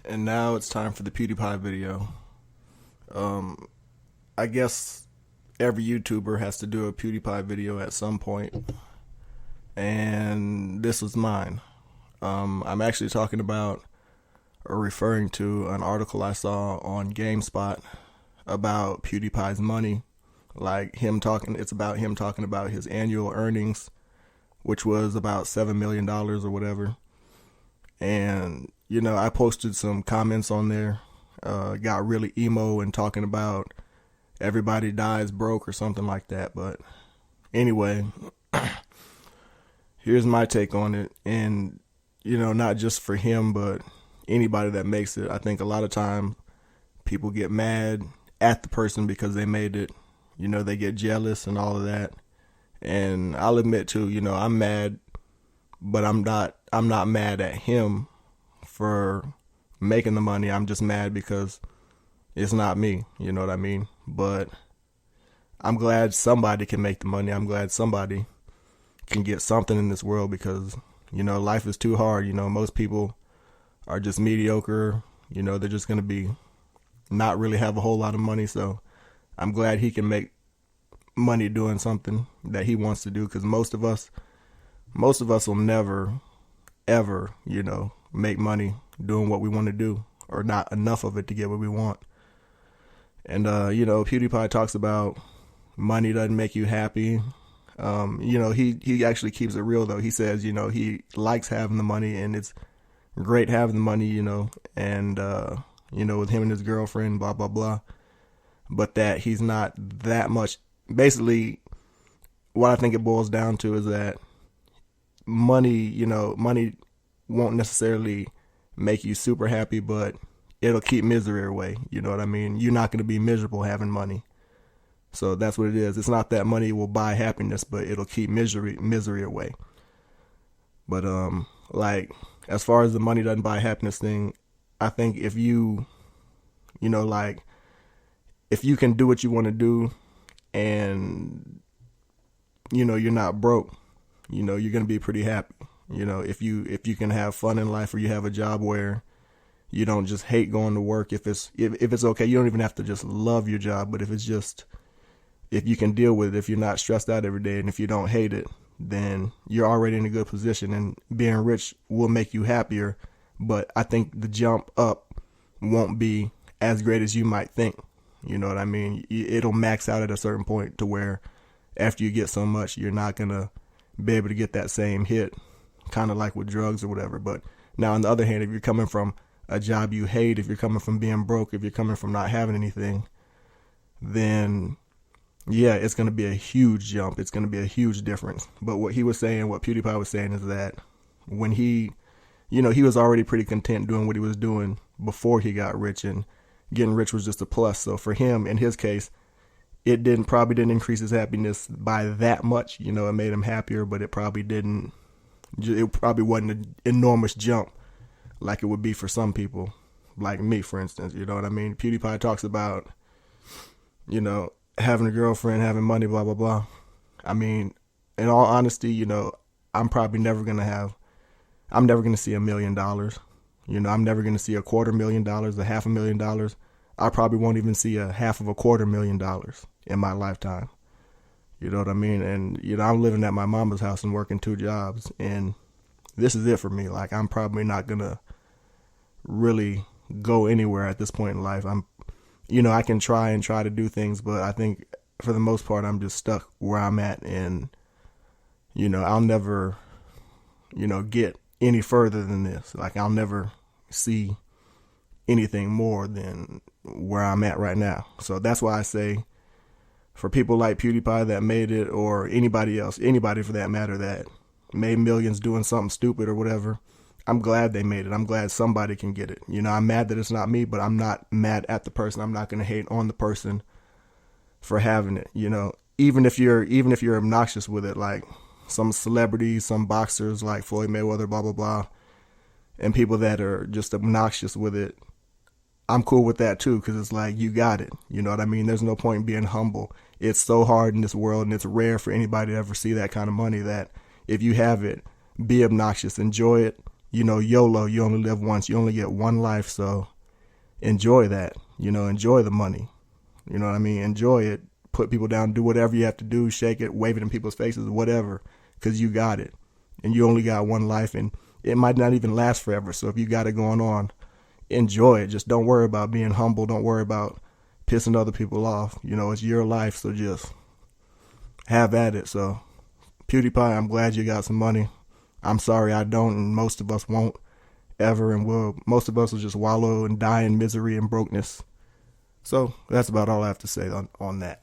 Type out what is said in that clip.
And now it's time for the PewDiePie video. I guess every YouTuber has to do a PewDiePie video at some point, and this was mine. I'm actually talking about or referring to an article I saw on GameSpot about PewDiePie's money. It's about him talking about his annual earnings, which was about $7 million or whatever. And, I posted some comments on there, got really emo and talking about everybody dies broke or something like that. But anyway, here's my take on it. And, not just for him, but anybody that makes it. I think a lot of time people get mad at the person because they made it. They get jealous and all of that. And I'll admit too, I'm mad, but I'm not mad at him for making the money. I'm just mad because it's not me, you know what I mean? But I'm glad somebody can make the money. I'm glad somebody can get something in this world because, life is too hard. Most people are just mediocre. They're just going to be not really have a whole lot of money. So I'm glad he can make money doing something that he wants to do, because most of us will never, ever, make money doing what we want to do, or not enough of it to get what we want. And, PewDiePie talks about money doesn't make you happy. He actually keeps it real though. He says, he likes having the money and it's great having the money, and, with him and his girlfriend, blah, blah, blah. But that he's not that much. Basically, what I think it boils down to is that money won't necessarily make you super happy, but it'll keep misery away. You know what I mean? You're not going to be miserable having money. So that's what it is. It's not that money will buy happiness, but it'll keep misery away. But as far as the money doesn't buy happiness thing, I think if you if you can do what you want to do and you're not broke, you're going to be pretty happy. If you can have fun in life, or you have a job where you don't just hate going to work, if it's okay, you don't even have to just love your job, but if you can deal with it, if you're not stressed out every day, and if you don't hate it, then you're already in a good position, and being rich will make you happier. But I think the jump up won't be as great as you might think. You know what I mean? It'll max out at a certain point to where after you get so much, you're not going to be able to get that same hit, kind of like with drugs or whatever. But now on the other hand, if you're coming from a job you hate, if you're coming from being broke, if you're coming from not having anything, then yeah, it's going to be a huge jump. It's going to be a huge difference. But what PewDiePie was saying is that when he was already pretty content doing what he was doing before he got rich, and getting rich was just a plus. So for him, in his case, it probably didn't increase his happiness by that much. It made him happier, but it probably wasn't an enormous jump like it would be for some people, like me, for instance. You know what I mean? PewDiePie talks about, having a girlfriend, having money, blah, blah, blah. I mean, in all honesty, I'm never going to see $1 million. I'm never going to see $250,000, $500,000. I probably won't even see $250,000 in my lifetime. You know what I mean? And, I'm living at my mama's house and working 2 jobs, and this is it for me. Like, I'm probably not going to really go anywhere at this point in life. I can try to do things, but I think for the most part, I'm just stuck where I'm at, and, I'll never, get any further than this. Like, I'll never see anything more than where I'm at right now. So that's why I say, for people like PewDiePie that made it, or anybody else, anybody for that matter that made millions doing something stupid or whatever, I'm glad they made it. I'm glad somebody can get it. I'm mad that it's not me, but I'm not mad at the person. I'm not going to hate on the person for having it. Even if you're obnoxious with it, like some celebrities, some boxers like Floyd Mayweather, blah, blah, blah, and people that are just obnoxious with it, I'm cool with that too, because it's like, you got it. You know what I mean? There's no point in being humble. It's so hard in this world, and it's rare for anybody to ever see that kind of money, that if you have it, be obnoxious, enjoy it. YOLO, you only live once, you only get one life, so enjoy that. Enjoy the money. You know what I mean? Enjoy it. Put people down, do whatever you have to do, shake it, wave it in people's faces, whatever, because you got it. And you only got one life, and it might not even last forever. So if you got it going on, enjoy it. Just don't worry about being humble. Don't worry about pissing other people off. It's your life, so just have at it. So, PewDiePie, I'm glad you got some money. I'm sorry I don't, and most of us won't ever, and most of us will just wallow and die in misery and brokenness. So that's about all I have to say on that.